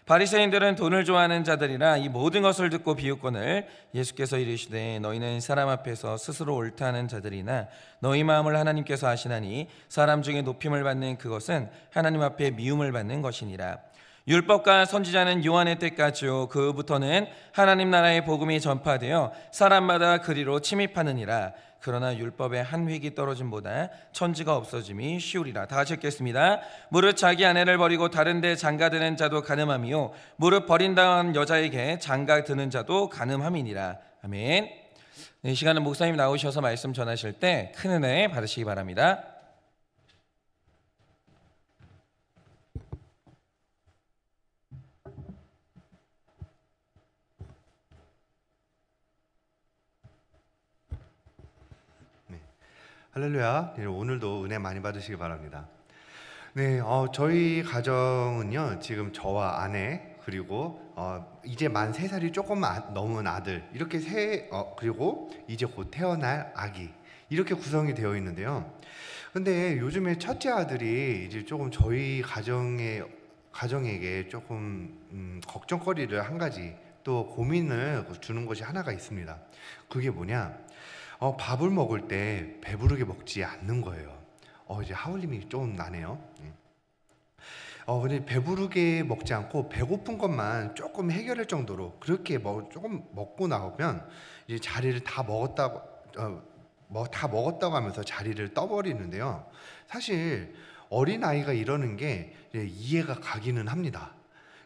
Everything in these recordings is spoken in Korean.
바리새인들은 돈을 좋아하는 자들이라 이 모든 것을 듣고 비웃거늘 예수께서 이르시되 너희는 사람 앞에서 스스로 옳다 하는 자들이나 너희 마음을 하나님께서 아시나니 사람 중에 높임을 받는 그것은 하나님 앞에 미움을 받는 것이니라. 율법과 선지자는 요한의 때까지요 그 후부터는 하나님 나라의 복음이 전파되어 사람마다 그리로 침입하느니라. 그러나 율법의 한 획이 떨어짐보다 천지가 없어짐이 쉬우리라. 다 같이 읽겠습니다. 무릇 자기 아내를 버리고 다른 데 장가드는 자도 간음함이요 무릇 버린다는 여자에게 장가드는 자도 간음함이니라. 아멘. 이 시간은 목사님 나오셔서 말씀 전하실 때 큰 은혜 받으시기 바랍니다. 할렐루야. 네, 오늘도 은혜 많이 받으시기 바랍니다. 네, 저희 가정은요 지금 저와 아내 그리고 이제 만 3살이 조금 넘은 아들 이렇게 그리고 이제 곧 태어날 아기 이렇게 구성이 되어 있는데요. 근데 요즘에 첫째 아들이 이제 조금 저희 가정에게 조금 걱정거리를 한 가지 또 고민을 주는 것이 하나가 있습니다. 그게 뭐냐? 밥을 먹을 때 배부르게 먹지 않는 거예요. 이제 하울림이 좀 나네요. 근데 배부르게 먹지 않고 배고픈 것만 조금 해결할 정도로 그렇게 조금 먹고 나오면 이제 자리를 다 먹었다고 하면서 자리를 떠버리는데요. 사실 어린 아이가 이러는 게 이해가 가기는 합니다.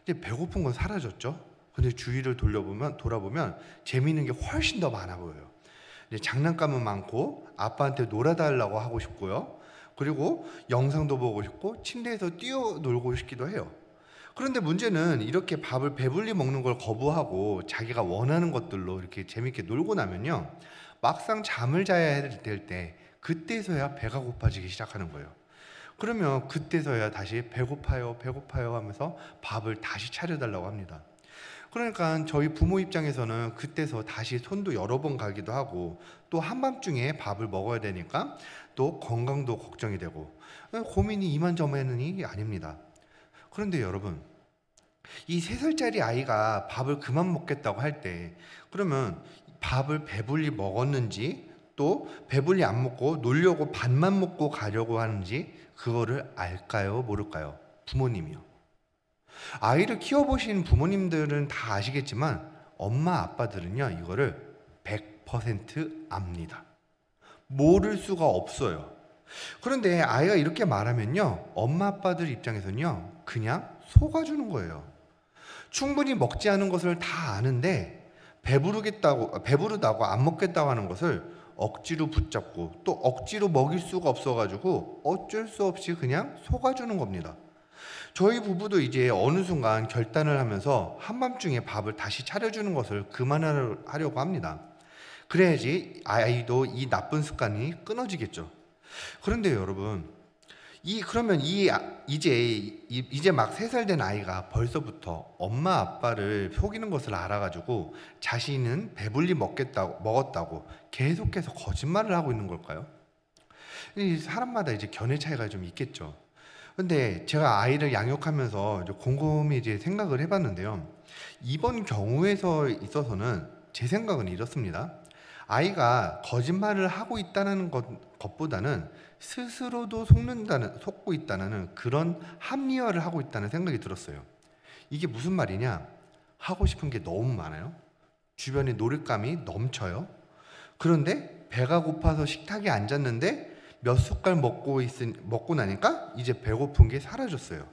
이제 배고픈 건 사라졌죠. 근데 주위를 돌아보면 재미있는 게 훨씬 더 많아 보여요. 장난감은 많고 아빠한테 놀아달라고 하고 싶고요. 그리고 영상도 보고 싶고 침대에서 뛰어놀고 싶기도 해요. 그런데 문제는 이렇게 밥을 배불리 먹는 걸 거부하고 자기가 원하는 것들로 이렇게 재밌게 놀고 나면요. 막상 잠을 자야 될 때 그때서야 배가 고파지기 시작하는 거예요. 그러면 그때서야 다시 배고파요 하면서 밥을 다시 차려달라고 합니다. 그러니까 저희 부모 입장에서는 그때서 다시 손도 여러 번 가기도 하고 또 한밤중에 밥을 먹어야 되니까 또 건강도 걱정이 되고 고민이 이만저만이 아닙니다. 그런데 여러분, 이 3살짜리 아이가 밥을 그만 먹겠다고 할 때 그러면 밥을 배불리 먹었는지 또 배불리 안 먹고 놀려고 반만 먹고 가려고 하는지 그거를 알까요? 모를까요? 부모님이요. 아이를 키워보신 부모님들은 다 아시겠지만 엄마 아빠들은요 이거를 100% 압니다. 모를 수가 없어요. 그런데 아이가 이렇게 말하면요 엄마 아빠들 입장에서는요 그냥 속아주는 거예요. 충분히 먹지 않은 것을 다 아는데 배부르다고 안 먹겠다고 하는 것을 억지로 붙잡고 또 억지로 먹일 수가 없어가지고 어쩔 수 없이 그냥 속아주는 겁니다. 저희 부부도 이제 어느 순간 결단을 하면서 한밤중에 밥을 다시 차려주는 것을 그만하려고 합니다. 그래야지 아이도 이 나쁜 습관이 끊어지겠죠. 그런데 여러분, 그러면 이제 막 3살 된 아이가 벌써부터 엄마 아빠를 속이는 것을 알아가지고 자신은 배불리 먹었다고 계속해서 거짓말을 하고 있는 걸까요? 사람마다 이제 견해 차이가 좀 있겠죠. 근데 제가 아이를 양육하면서 곰곰이 이제 생각을 해봤는데요. 이번 경우에서 있어서는 제 생각은 이렇습니다. 아이가 거짓말을 하고 있다는 것보다는 스스로도 속고 있다는 그런 합리화를 하고 있다는 생각이 들었어요. 이게 무슨 말이냐? 하고 싶은 게 너무 많아요. 주변에 놀잇감이 넘쳐요. 그런데 배가 고파서 식탁에 앉았는데 몇 숟갈 먹고 나니까 이제 배고픈 게 사라졌어요.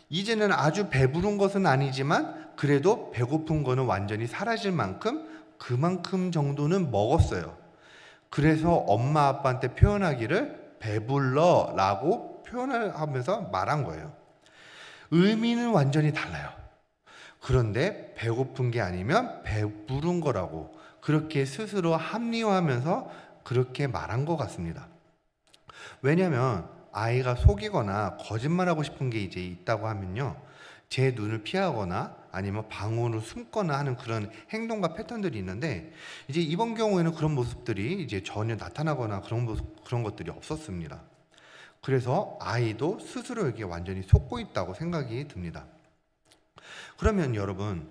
이제는 아주 배부른 것은 아니지만 그래도 배고픈 거는 완전히 사라질 만큼 그만큼 정도는 먹었어요. 그래서 엄마 아빠한테 표현하기를 배불러 라고 표현을 하면서 말한 거예요. 의미는 완전히 달라요. 그런데 배고픈 게 아니면 배부른 거라고 그렇게 스스로 합리화하면서 그렇게 말한 것 같습니다. 왜냐하면 아이가 속이거나 거짓말하고 싶은 게 이제 있다고 하면요, 제 눈을 피하거나 아니면 방으로 숨거나 하는 그런 행동과 패턴들이 있는데 이제 이번 경우에는 그런 모습들이 이제 전혀 나타나거나 그런 것들이 없었습니다. 그래서 아이도 스스로에게 완전히 속고 있다고 생각이 듭니다. 그러면 여러분,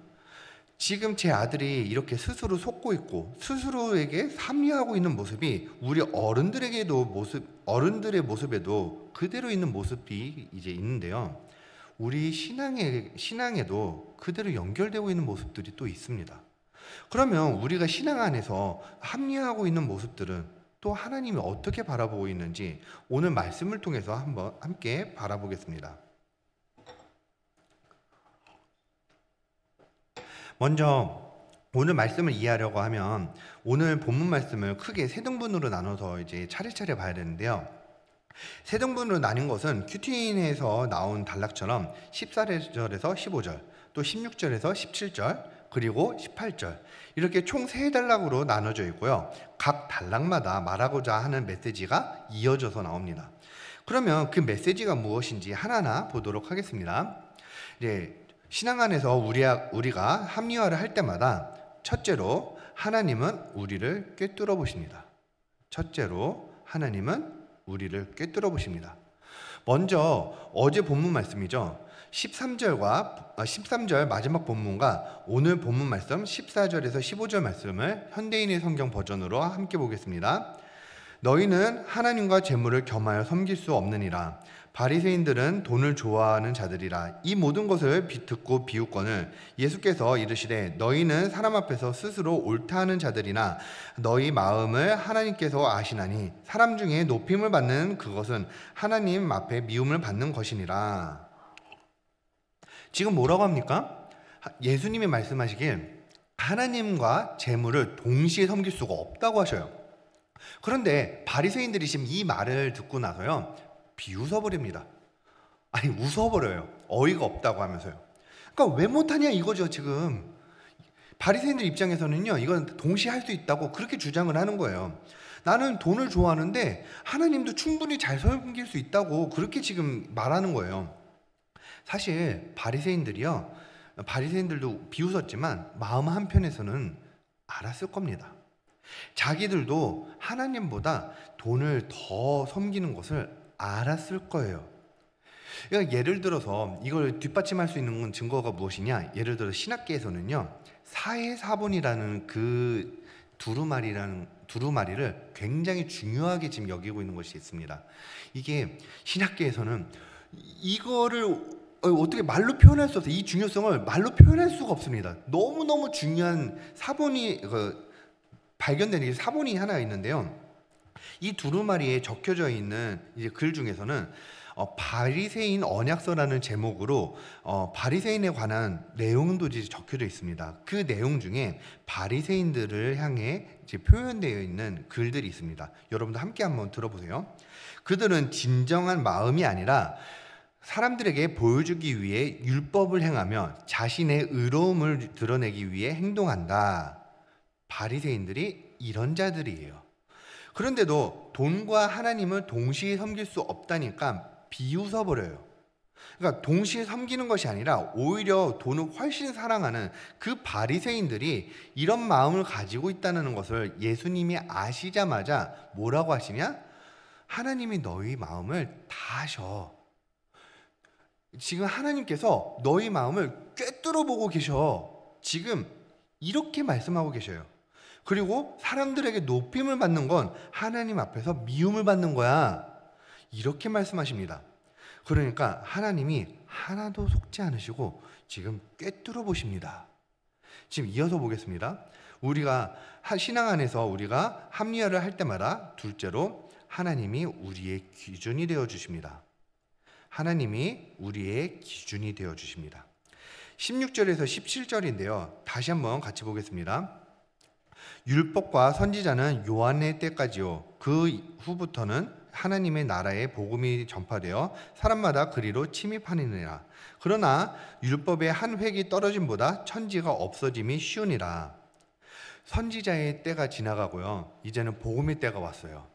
지금 제 아들이 이렇게 스스로 속고 있고 스스로에게 합리화하고 있는 모습이 우리 어른들의 모습에도 그대로 있는 모습이 이제 있는데요. 우리 신앙에도 그대로 연결되고 있는 모습들이 또 있습니다. 그러면 우리가 신앙 안에서 합리화하고 있는 모습들은 또 하나님이 어떻게 바라보고 있는지 오늘 말씀을 통해서 한번 함께 바라보겠습니다. 먼저 오늘 말씀을 이해하려고 하면 오늘 본문 말씀을 크게 세 등분으로 나눠서 이제 차례차례 봐야 되는데요. 세 등분으로 나뉜 것은 큐티인에서 나온 단락처럼 14절에서 15절, 또 16절에서 17절, 그리고 18절 이렇게 총 세 단락으로 나눠져 있고요. 각 단락마다 말하고자 하는 메시지가 이어져서 나옵니다. 그러면 그 메시지가 무엇인지 하나하나 보도록 하겠습니다. 이제 신앙 안에서 우리가 합리화를 할 때마다 첫째로 하나님은 우리를 꿰뚫어 보십니다. 첫째로 하나님은 우리를 꿰뚫어 보십니다. 먼저 어제 본문 말씀이죠. 13절 마지막 본문과 오늘 본문 말씀 14절에서 15절 말씀을 현대인의 성경 버전으로 함께 보겠습니다. 너희는 하나님과 재물을 겸하여 섬길 수 없느니라. 바리새인들은 돈을 좋아하는 자들이라. 이 모든 것을 듣고 비웃거늘 예수께서 이르시되 너희는 사람 앞에서 스스로 옳다 하는 자들이나 너희 마음을 하나님께서 아시나니 사람 중에 높임을 받는 그것은 하나님 앞에 미움을 받는 것이니라. 지금 뭐라고 합니까? 예수님이 말씀하시길 하나님과 재물을 동시에 섬길 수가 없다고 하셔요. 그런데 바리새인들이 지금 이 말을 듣고 나서요 비웃어버립니다. 아니 웃어버려요. 어이가 없다고 하면서요. 그러니까 왜 못하냐 이거죠. 지금 바리새인들 입장에서는요 이건 동시에 할 수 있다고 그렇게 주장을 하는 거예요. 나는 돈을 좋아하는데 하나님도 충분히 잘 섬길 수 있다고 그렇게 지금 말하는 거예요. 사실 바리새인들도 비웃었지만 마음 한편에서는 알았을 겁니다. 자기들도 하나님보다 돈을 더 섬기는 것을 알았을 거예요. 그러니까 예를 들어서 이걸 뒷받침할 수 있는 증거가 무엇이냐? 예를 들어 신학계에서는요 사해사본이라는 그 두루마리를 굉장히 중요하게 지금 여기고 있는 것이 있습니다. 이게 신학계에서는 이거를 어떻게 말로 표현할 수 없어요. 이 중요성을 말로 표현할 수가 없습니다. 너무너무 중요한 사본이 발견된 게 사본이 하나 있는데요. 이 두루마리에 적혀져 있는 이제 글 중에서는 바리새인 언약서라는 제목으로 바리새인에 관한 내용도 이제 적혀져 있습니다. 그 내용 중에 바리새인들을 향해 이제 표현되어 있는 글들이 있습니다. 여러분도 함께 한번 들어보세요. 그들은 진정한 마음이 아니라 사람들에게 보여주기 위해 율법을 행하며 자신의 의로움을 드러내기 위해 행동한다. 바리새인들이 이런 자들이에요. 그런데도 돈과 하나님을 동시에 섬길 수 없다니까 비웃어버려요. 그러니까 동시에 섬기는 것이 아니라 오히려 돈을 훨씬 사랑하는 그 바리새인들이 이런 마음을 가지고 있다는 것을 예수님이 아시자마자 뭐라고 하시냐? 하나님이 너희 마음을 다 아셔. 지금 하나님께서 너희 마음을 꿰뚫어 보고 계셔. 지금 이렇게 말씀하고 계셔요. 그리고 사람들에게 높임을 받는 건 하나님 앞에서 미움을 받는 거야. 이렇게 말씀하십니다. 그러니까 하나님이 하나도 속지 않으시고 지금 꿰뚫어 보십니다. 지금 이어서 보겠습니다. 우리가 신앙 안에서 우리가 합리화를 할 때마다 둘째로 하나님이 우리의 기준이 되어 주십니다. 하나님이 우리의 기준이 되어 주십니다. 16절에서 17절인데요. 다시 한번 같이 보겠습니다. 율법과 선지자는 요한의 때까지요. 그 후부터는 하나님의 나라의 복음이 전파되어 사람마다 그리로 침입하느니라. 그러나 율법의 한 획이 떨어짐보다 천지가 없어짐이 쉬우니라. 선지자의 때가 지나가고요. 이제는 복음의 때가 왔어요.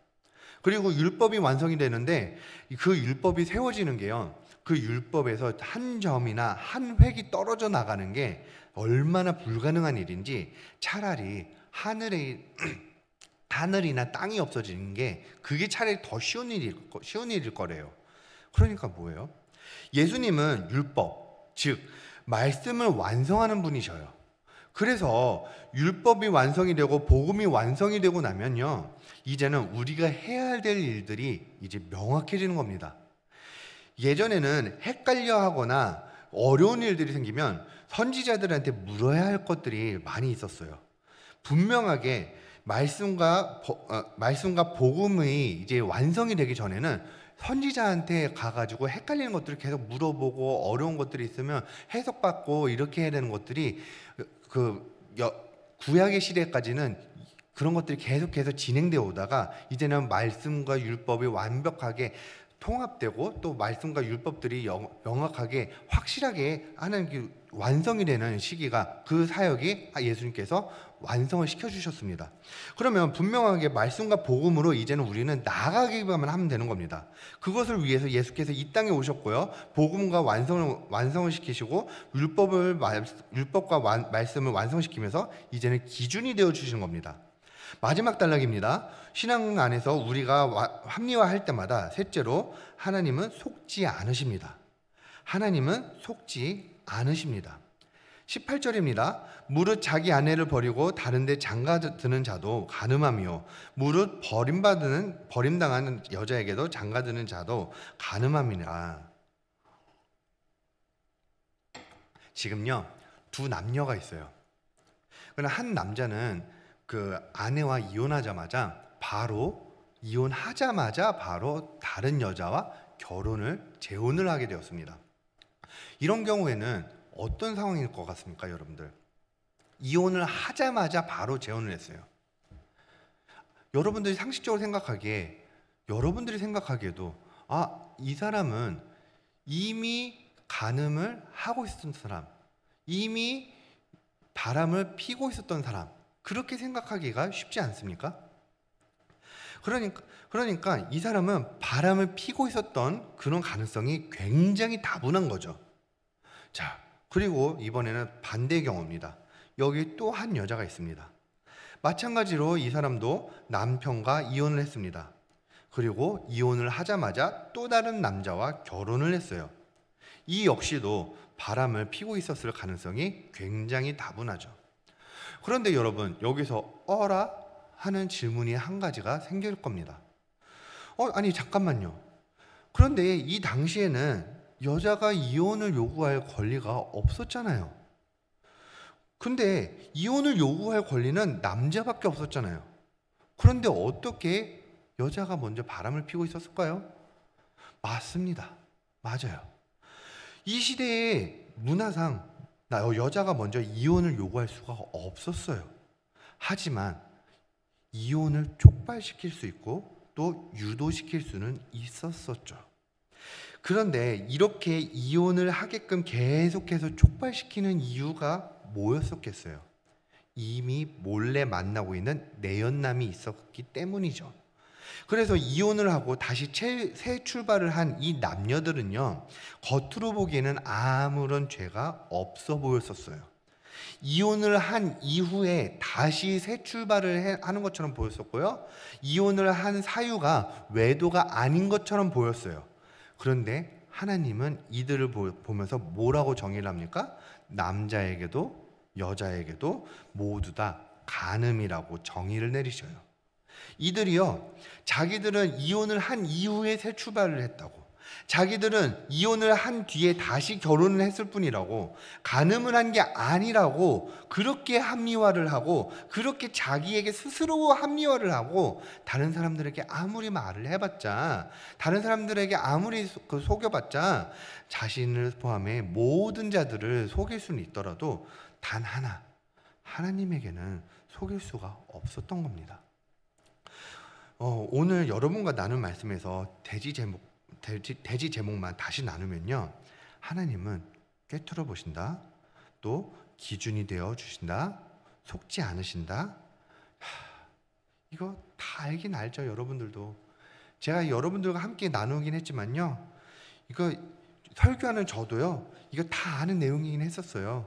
그리고 율법이 완성이 되는데 그 율법이 세워지는 게요. 그 율법에서 한 점이나 한 획이 떨어져 나가는 게 얼마나 불가능한 일인지 차라리 하늘이나 땅이 없어지는 게 그게 차라리 더 쉬운 일일 거래요. 그러니까 뭐예요? 예수님은 율법, 즉 말씀을 완성하는 분이셔요. 그래서 율법이 완성이 되고 복음이 완성이 되고 나면요, 이제는 우리가 해야 될 일들이 이제 명확해지는 겁니다. 예전에는 헷갈려 하거나 어려운 일들이 생기면 선지자들한테 물어야 할 것들이 많이 있었어요. 분명하게 말씀과 복음이 이제 완성이 되기 전에는 선지자한테 가가지고 헷갈리는 것들을 계속 물어보고 어려운 것들이 있으면 해석받고 이렇게 해야 되는 것들이 구약의 시대까지는 그런 것들이 계속해서 진행되어 오다가 이제는 말씀과 율법이 완벽하게 통합되고 또 말씀과 율법들이 명확하게 확실하게 하는 완성이 되는 시기가 그 사역이 예수님께서 완성을 시켜주셨습니다. 그러면 분명하게 말씀과 복음으로 이제는 우리는 나아가기만 하면 되는 겁니다. 그것을 위해서 예수께서 이 땅에 오셨고요, 복음과 완성을 시키시고 율법과 말씀을 완성시키면서 이제는 기준이 되어 주시는 겁니다. 마지막 단락입니다. 신앙 안에서 우리가 합리화할 때마다 셋째로 하나님은 속지 않으십니다. 하나님은 속지 않으십니다. 18절입니다. 무릇 자기 아내를 버리고 다른 데 장가드는 자도 간음하며 무릇 버림당하는 여자에게도 장가드는 자도 간음함이라. 지금요, 두 남녀가 있어요. 그러나 한 남자는 그 아내와 이혼하자마자 바로 다른 여자와 재혼을 하게 되었습니다. 이런 경우에는 어떤 상황일 것 같습니까, 여러분들? 이혼을 하자마자 바로 재혼을 했어요. 여러분들이 상식적으로 여러분들이 생각하기에도 이 사람은 이미 간음을 하고 있었던 사람, 이미 바람을 피고 있었던 사람, 그렇게 생각하기가 쉽지 않습니까? 그러니까 이 사람은 바람을 피고 있었던 그런 가능성이 굉장히 다분한 거죠. 자, 그리고 이번에는 반대의 경우입니다. 여기 또 한 여자가 있습니다. 마찬가지로 이 사람도 남편과 이혼을 했습니다. 그리고 이혼을 하자마자 또 다른 남자와 결혼을 했어요. 이 역시도 바람을 피고 있었을 가능성이 굉장히 다분하죠. 그런데 여러분, 여기서 어라? 하는 질문이 한 가지가 생길 겁니다. 아니 잠깐만요. 그런데 이 당시에는 여자가 이혼을 요구할 권리가 없었잖아요. 근데 이혼을 요구할 권리는 남자밖에 없었잖아요. 그런데 어떻게 여자가 먼저 바람을 피고 있었을까요? 맞습니다. 맞아요. 이 시대의 문화상 여자가 먼저 이혼을 요구할 수가 없었어요. 하지만 이혼을 촉발시킬 수 있고 또 유도시킬 수는 있었었죠. 그런데 이렇게 이혼을 하게끔 계속해서 촉발시키는 이유가 뭐였었겠어요? 이미 몰래 만나고 있는 내연남이 있었기 때문이죠. 그래서 이혼을 하고 다시 새 출발을 한 이 남녀들은요, 겉으로 보기에는 아무런 죄가 없어 보였었어요. 이혼을 한 이후에 다시 새 출발을 하는 것처럼 보였었고요, 이혼을 한 사유가 외도가 아닌 것처럼 보였어요. 그런데 하나님은 이들을 보면서 뭐라고 정의를 합니까? 남자에게도 여자에게도 모두 다 간음이라고 정의를 내리셔요. 이들이요, 자기들은 이혼을 한 이후에 새 출발을 했다고, 자기들은 이혼을 한 뒤에 다시 결혼을 했을 뿐이라고, 간음을 한 게 아니라고 그렇게 합리화를 하고, 그렇게 자기에게 스스로 합리화를 하고, 다른 사람들에게 아무리 말을 해봤자, 다른 사람들에게 아무리 속여봤자 자신을 포함해 모든 자들을 속일 수는 있더라도 단 하나, 하나님에게는 속일 수가 없었던 겁니다. 오늘 여러분과 나눈 말씀에서 돼지 제목만 다시 나누면요, 하나님은 꿰뚫어 보신다, 또 기준이 되어 주신다, 속지 않으신다. 이거 다 알긴 알죠. 여러분들도 제가 여러분들과 함께 나누긴 했지만요, 이거 설교하는 저도요, 이거 다 아는 내용이긴 했었어요.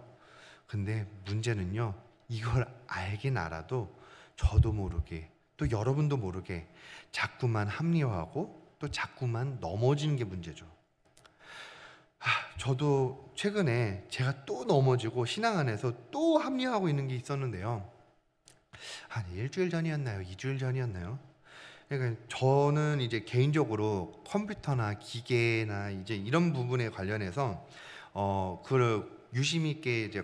근데 문제는요, 이걸 알긴 알아도 저도 모르게, 또 여러분도 모르게 자꾸만 합리화하고 또 자꾸만 넘어지는 게 문제죠. 저도 최근에 제가 또 넘어지고 신앙 안에서 또 합리화하고 있는 게 있었는데요. 한 일주일 전이었나요? 2주일 전이었나요? 그러니까 저는 이제 개인적으로 컴퓨터나 기계나 이제 이런 부분에 관련해서 그 유심히 있게 이제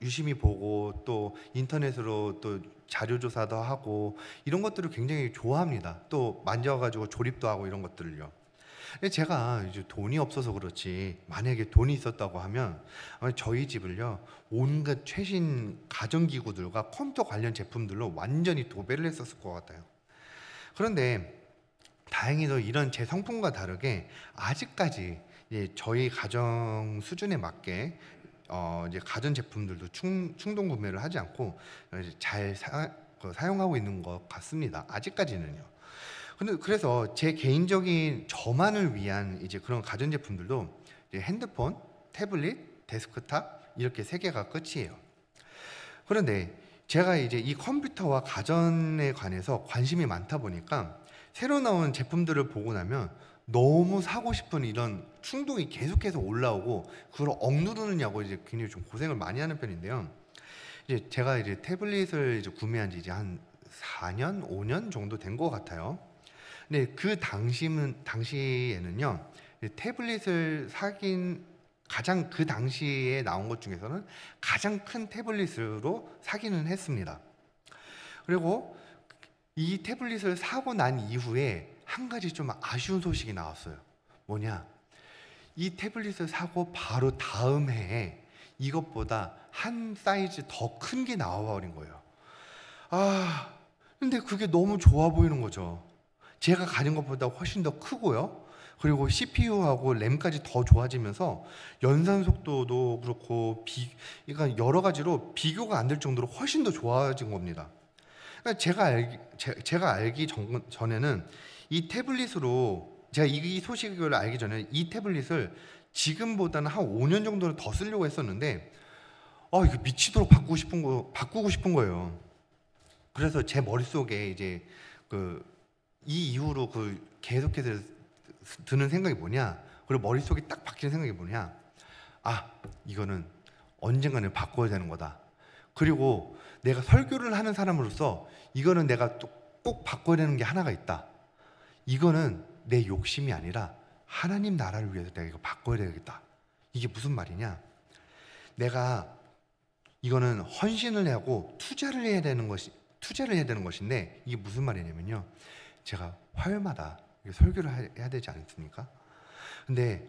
유심히 보고 또 인터넷으로 또 자료 조사도 하고 이런 것들을 굉장히 좋아합니다. 또 만져가지고 조립도 하고 이런 것들을요. 근데 제가 이제 돈이 없어서 그렇지, 만약에 돈이 있었다고 하면 아마 저희 집을요 온갖 최신 가전기구들과 컴퓨터 관련 제품들로 완전히 도배를 했었을 것 같아요. 그런데 다행히도 이런 제 성품과 다르게 아직까지 저희 가정 수준에 맞게 이제 가전 제품들도 충동 구매를 하지 않고 이제 잘 사용하고 있는 것 같습니다. 아직까지는요. 근데 그래서 제 개인적인 저만을 위한 이제 그런 가전 제품들도 이제 핸드폰, 태블릿, 데스크탑 이렇게 세 개가 끝이에요. 그런데 제가 이제 이 컴퓨터와 가전에 관해서 관심이 많다 보니까 새로 나온 제품들을 보고 나면 너무 사고 싶은 이런 충동이 계속해서 올라오고 그걸 억누르느냐고 이제 굉장히 좀 고생을 많이 하는 편인데요. 이제 제가 이제 태블릿을 이제 구매한 지 이제 한 4년, 5년 정도 된 것 같아요. 근데 그 당시에는요, 태블릿을 사긴 가장 그 당시에 나온 것 중에서는 가장 큰 태블릿으로 사기는 했습니다. 그리고 이 태블릿을 사고 난 이후에 한 가지 좀 아쉬운 소식이 나왔어요. 뭐냐? 이 태블릿을 사고 바로 다음 해에 이것보다 한 사이즈 더 큰 게 나와버린 거예요. 근데 그게 너무 좋아 보이는 거죠. 제가 가진 것보다 훨씬 더 크고요. 그리고 CPU하고 램까지 더 좋아지면서 연산 속도도 그렇고 그러니까 여러 가지로 비교가 안 될 정도로 훨씬 더 좋아진 겁니다. 그러니까 제가 알기 전에는 이 태블릿으로 제가 이 소식을 알기 전에 이 태블릿을 지금보다는 한 5년 정도는 더 쓰려고 했었는데 이거 미치도록 바꾸고 싶은 거예요. 그래서 제 머릿속에 이제 이 이후로 계속해서 드는 생각이 뭐냐, 그리고 머릿속에 딱 박히는 생각이 뭐냐, 이거는 언젠가는 바꿔야 되는 거다. 그리고 내가 설교를 하는 사람으로서 이거는 내가 또 꼭 바꿔야 되는 게 하나가 있다. 이거는 내 욕심이 아니라 하나님 나라를 위해서 내가 이거 바꿔야 되겠다. 이게 무슨 말이냐, 내가 이거는 헌신을 하고 투자를 해야 되는 것인데 이게 무슨 말이냐면요, 제가 화요일마다 설교를 해야 되지 않습니까? 근데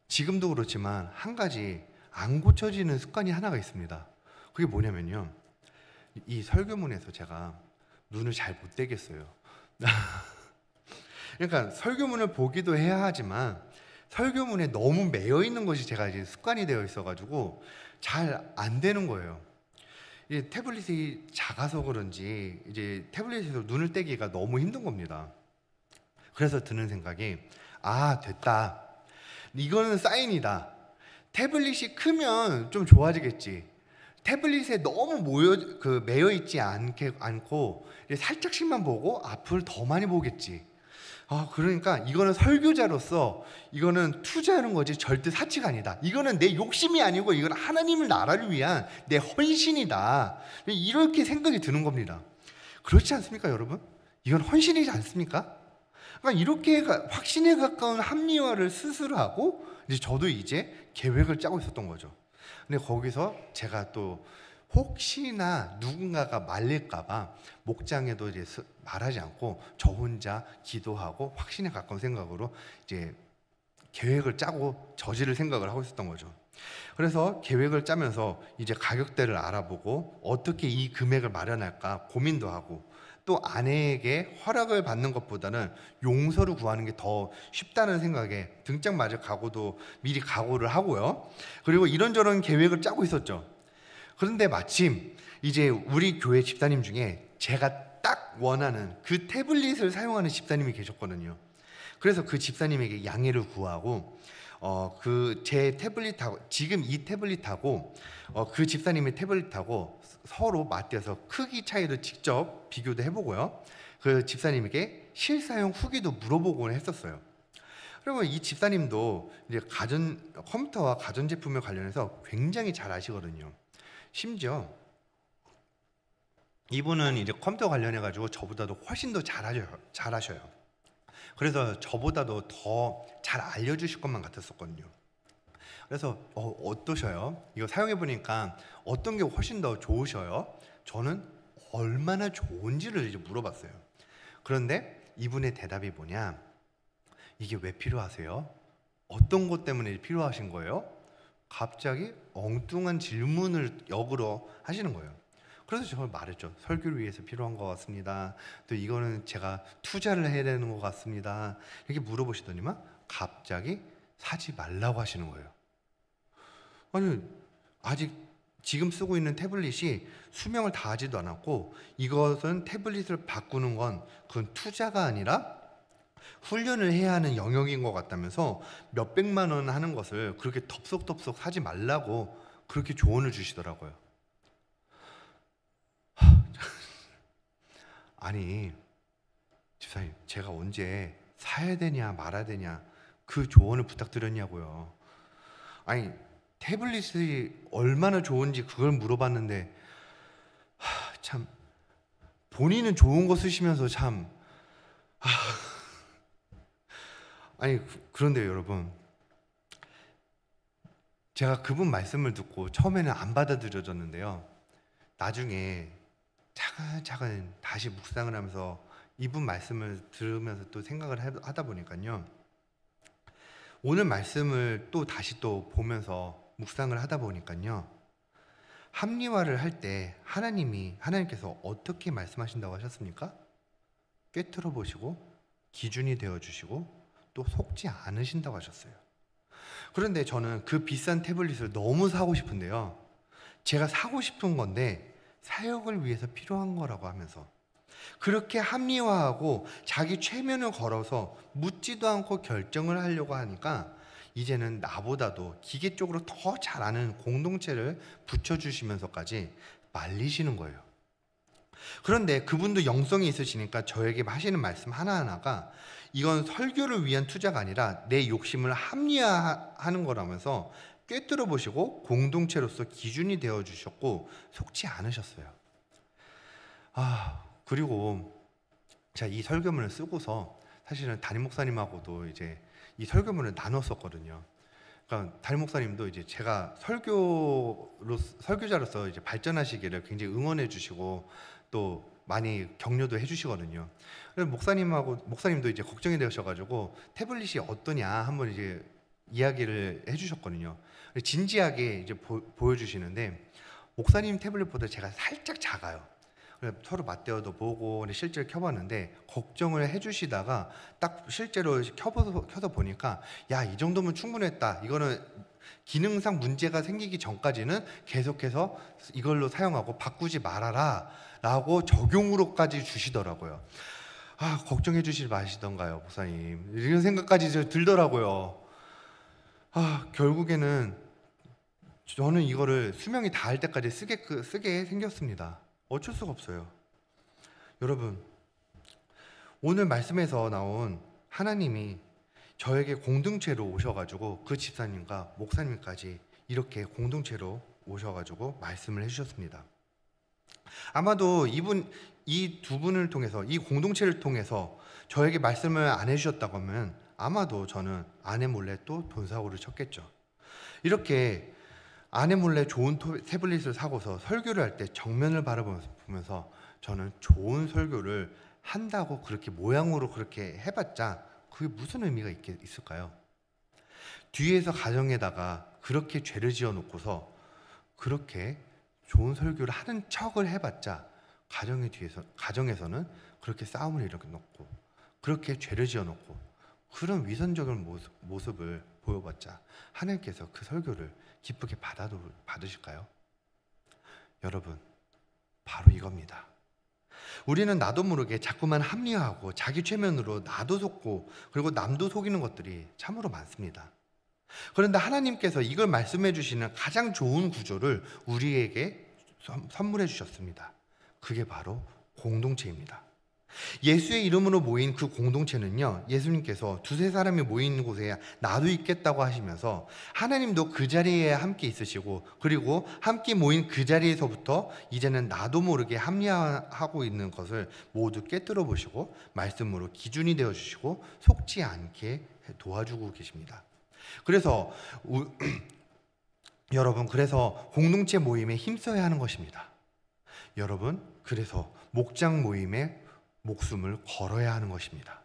지금도 그렇지만 한 가지 안 고쳐지는 습관이 하나가 있습니다. 그게 뭐냐면요, 이 설교문에서 제가 눈을 잘 못 떼겠어요. 그러니까 설교문을 보기도 해야 하지만 설교문에 너무 매여 있는 것이 제가 이제 습관이 되어 있어가지고 잘 안 되는 거예요. 이 태블릿이 작아서 그런지 이제 태블릿에서 눈을 떼기가 너무 힘든 겁니다. 그래서 드는 생각이, 됐다. 이거는 사인이다. 태블릿이 크면 좀 좋아지겠지. 태블릿에 너무 매여 있지 않고 살짝씩만 보고 앞을 더 많이 보겠지. 그러니까 이거는 설교자로서 이거는 투자하는 거지 절대 사치가 아니다. 이거는 내 욕심이 아니고 이건 하나님의 나라를 위한 내 헌신이다. 이렇게 생각이 드는 겁니다. 그렇지 않습니까, 여러분? 이건 헌신이지 않습니까? 그러니까 이렇게 확신에 가까운 합리화를 스스로 하고 저도 이제 계획을 짜고 있었던 거죠. 근데 거기서 제가 또 혹시나 누군가가 말릴까봐 목장에도 이제 말하지 않고 저 혼자 기도하고 확신에 가까운 생각으로 이제 계획을 짜고 저지를 생각을 하고 있었던 거죠. 그래서 계획을 짜면서 이제 가격대를 알아보고 어떻게 이 금액을 마련할까 고민도 하고, 또 아내에게 허락을 받는 것보다는 용서를 구하는 게 더 쉽다는 생각에 등짝 맞을 각오도 미리 각오를 하고요. 그리고 이런저런 계획을 짜고 있었죠. 그런데 마침 이제 우리 교회 집사님 중에 제가 딱 원하는 그 태블릿을 사용하는 집사님이 계셨거든요. 그래서 그 집사님에게 양해를 구하고 제 태블릿하고 지금 이 태블릿하고 그 집사님의 태블릿하고 서로 맞대서 크기 차이도 직접 비교도 해보고요. 그 집사님에게 실사용 후기도 물어보곤 했었어요. 그리고 이 집사님도 이제 컴퓨터와 가전제품에 관련해서 굉장히 잘 아시거든요. 심지어 이분은 이제 컴퓨터 관련해 가지고 저보다도 훨씬 더 잘하셔요. 그래서 저보다도 더 잘 알려주실 것만 같았었거든요. 그래서 어떠셔요? 이거 사용해 보니까 어떤 게 훨씬 더 좋으셔요? 저는 얼마나 좋은지를 이제 물어봤어요. 그런데 이분의 대답이 뭐냐? 이게 왜 필요하세요? 어떤 것 때문에 필요하신 거예요? 갑자기 엉뚱한 질문을 역으로 하시는 거예요. 그래서 제가 말했죠. 설교를 위해서 필요한 것 같습니다. 또 이거는 제가 투자를 해야 되는 것 같습니다. 이렇게 물어보시더니만 갑자기 사지 말라고 하시는 거예요. 아니, 아직 지금 쓰고 있는 태블릿이 수명을 다하지도 않았고, 이것은 태블릿을 바꾸는 건 그건 투자가 아니라 훈련을 해야 하는 영역인 것 같다면서 몇백만 원 하는 것을 그렇게 덥석덥석 사지 말라고 그렇게 조언을 주시더라고요. 아니, 집사님, 제가 언제 사야 되냐 말아야 되냐 그 조언을 부탁드렸냐고요. 아니, 태블릿이 얼마나 좋은지 그걸 물어봤는데 참 본인은 좋은 거 쓰시면서 참 아니, 그런데요 여러분, 제가 그분 말씀을 듣고 처음에는 안 받아들여졌는데요, 나중에 차근차근 다시 묵상을 하면서 이분 말씀을 들으면서 또 생각을 하다 보니까요, 오늘 말씀을 또 다시 또 보면서 묵상을 하다 보니까요, 합리화를 할 때 하나님께서 어떻게 말씀하신다고 하셨습니까? 꿰뚫어 보시고 기준이 되어 주시고 또 속지 않으신다고 하셨어요. 그런데 저는 그 비싼 태블릿을 너무 사고 싶은데요, 제가 사고 싶은 건데 사역을 위해서 필요한 거라고 하면서 그렇게 합리화하고 자기 최면을 걸어서 묻지도 않고 결정을 하려고 하니까 이제는 나보다도 기계 쪽으로 더 잘 아는 공동체를 붙여주시면서까지 말리시는 거예요. 그런데 그분도 영성이 있으시니까 저에게 하시는 말씀 하나하나가 이건 설교를 위한 투자가 아니라 내 욕심을 합리화하는 거라면서 꿰뚫어 보시고 공동체로서 기준이 되어 주셨고 속지 않으셨어요. 그리고 제가 이 설교문을 쓰고서 사실은 담임 목사님하고도 이제 이 설교문을 나눴었거든요. 그러니까 담임 목사님도 이제 제가 설교자로서 이제 발전하시기를 굉장히 응원해 주시고 또 많이 격려도 해주시거든요. 그래서 목사님도 이제 걱정이 되셔가지고 태블릿이 어떠냐 한번 이제 이야기를 해주셨거든요. 진지하게 이제 보여주시는데 목사님 태블릿보다 제가 살짝 작아요. 서로 맞대어도 보고 실제로 켜봤는데 걱정을 해주시다가 딱 실제로 켜서 보니까 야, 이 정도면 충분했다. 이거는 기능상 문제가 생기기 전까지는 계속해서 이걸로 사용하고 바꾸지 말아라 라고 적용으로까지 주시더라고요. 걱정해 주실 마시던가요, 목사님. 이런 생각까지 들더라고요. 결국에는 저는 이거를 수명이 닿을 때까지 쓰게 생겼습니다. 어쩔 수가 없어요. 여러분, 오늘 말씀에서 나온 하나님이 저에게 공동체로 오셔가지고 그 집사님과 목사님까지 이렇게 공동체로 오셔가지고 말씀을 해주셨습니다. 아마도 이 두 분을 통해서, 이 공동체를 통해서 저에게 말씀을 안 해주셨다고 하면 아마도 저는 아내 몰래 또 돈사고를 쳤겠죠. 이렇게 아내 몰래 좋은 태블릿을 사고서 설교를 할 때 정면을 바라보면서 저는 좋은 설교를 한다고 그렇게 모양으로 그렇게 해봤자 그게 무슨 의미가 있을까요? 뒤에서 가정에다가 그렇게 죄를 지어놓고서 그렇게 좋은 설교를 하는 척을 해봤자 가정에서는 그렇게 싸움을 일으켜놓고 그렇게 죄를 지어놓고 그런 위선적인 모습을 보여봤자 하나님께서 그 설교를 기쁘게 받으실까요? 여러분, 바로 이겁니다. 우리는 나도 모르게 자꾸만 합리화하고 자기 최면으로 나도 속고 그리고 남도 속이는 것들이 참으로 많습니다. 그런데 하나님께서 이걸 말씀해 주시는 가장 좋은 구조를 우리에게 선물해 주셨습니다. 그게 바로 공동체입니다. 예수의 이름으로 모인 그 공동체는요, 예수님께서 두세 사람이 모인 곳에 나도 있겠다고 하시면서 하나님도 그 자리에 함께 있으시고, 그리고 함께 모인 그 자리에서부터 이제는 나도 모르게 합리화하고 있는 것을 모두 꿰뚫어 보시고 말씀으로 기준이 되어 주시고 속지 않게 도와주고 계십니다. 그래서 여러분, 그래서 공동체 모임에 힘써야 하는 것입니다. 여러분, 그래서 목장 모임에 목숨을 걸어야 하는 것입니다.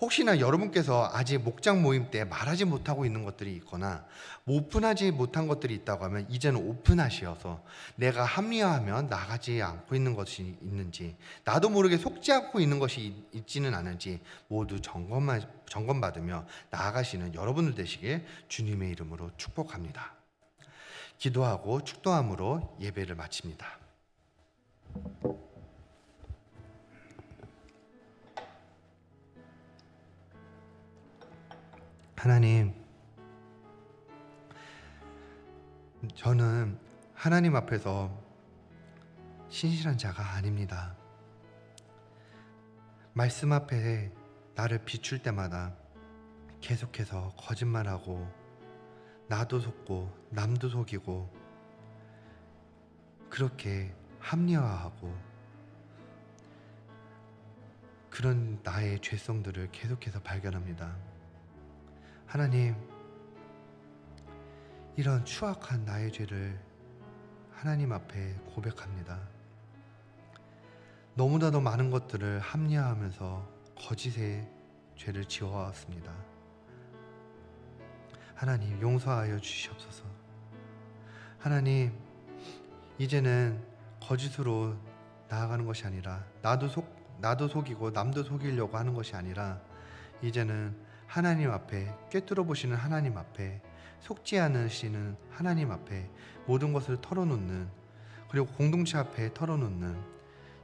혹시나 여러분께서 아직 목장 모임 때 말하지 못하고 있는 것들이 있거나 오픈하지 못한 것들이 있다고 하면 이제는 오픈하시어서 내가 합리화하면 나가지 않고 있는 것이 있는지, 나도 모르게 속지 않고 있는 것이 있지는 않은지 모두 점검받으며 나아가시는 여러분들 되시길 주님의 이름으로 축복합니다. 기도하고 축도함으로 예배를 마칩니다. 하나님, 저는 하나님 앞에서 신실한 자가 아닙니다. 말씀 앞에 나를 비출 때마다 계속해서 거짓말하고 나도 속고 남도 속이고 그렇게 합리화하고 그런 나의 죄성들을 계속해서 발견합니다. 하나님, 이런 추악한 나의 죄를 하나님 앞에 고백합니다. 너무나도 많은 것들을 합리화하면서 거짓의 죄를 지어왔습니다. 하나님, 용서하여 주시옵소서. 하나님, 이제는 거짓으로 나아가는 것이 아니라 나도 속이고 남도 속이려고 하는 것이 아니라 이제는 하나님 앞에, 꿰뚫어 보시는 하나님 앞에, 속지 않으시는 하나님 앞에 모든 것을 털어놓는, 그리고 공동체 앞에 털어놓는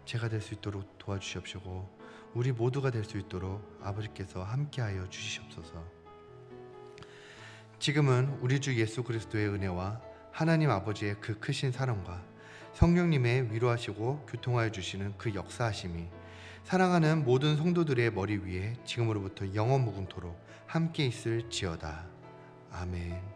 제가 될 수 있도록 도와주시옵시고 우리 모두가 될 수 있도록 아버지께서 함께하여 주시옵소서. 지금은 우리 주 예수 그리스도의 은혜와 하나님 아버지의 그 크신 사랑과 성령님의 위로하시고 교통하여 주시는 그 역사하심이 사랑하는 모든 성도들의 머리 위에 지금으로부터 영원 무궁토록 함께 있을지어다. 아멘.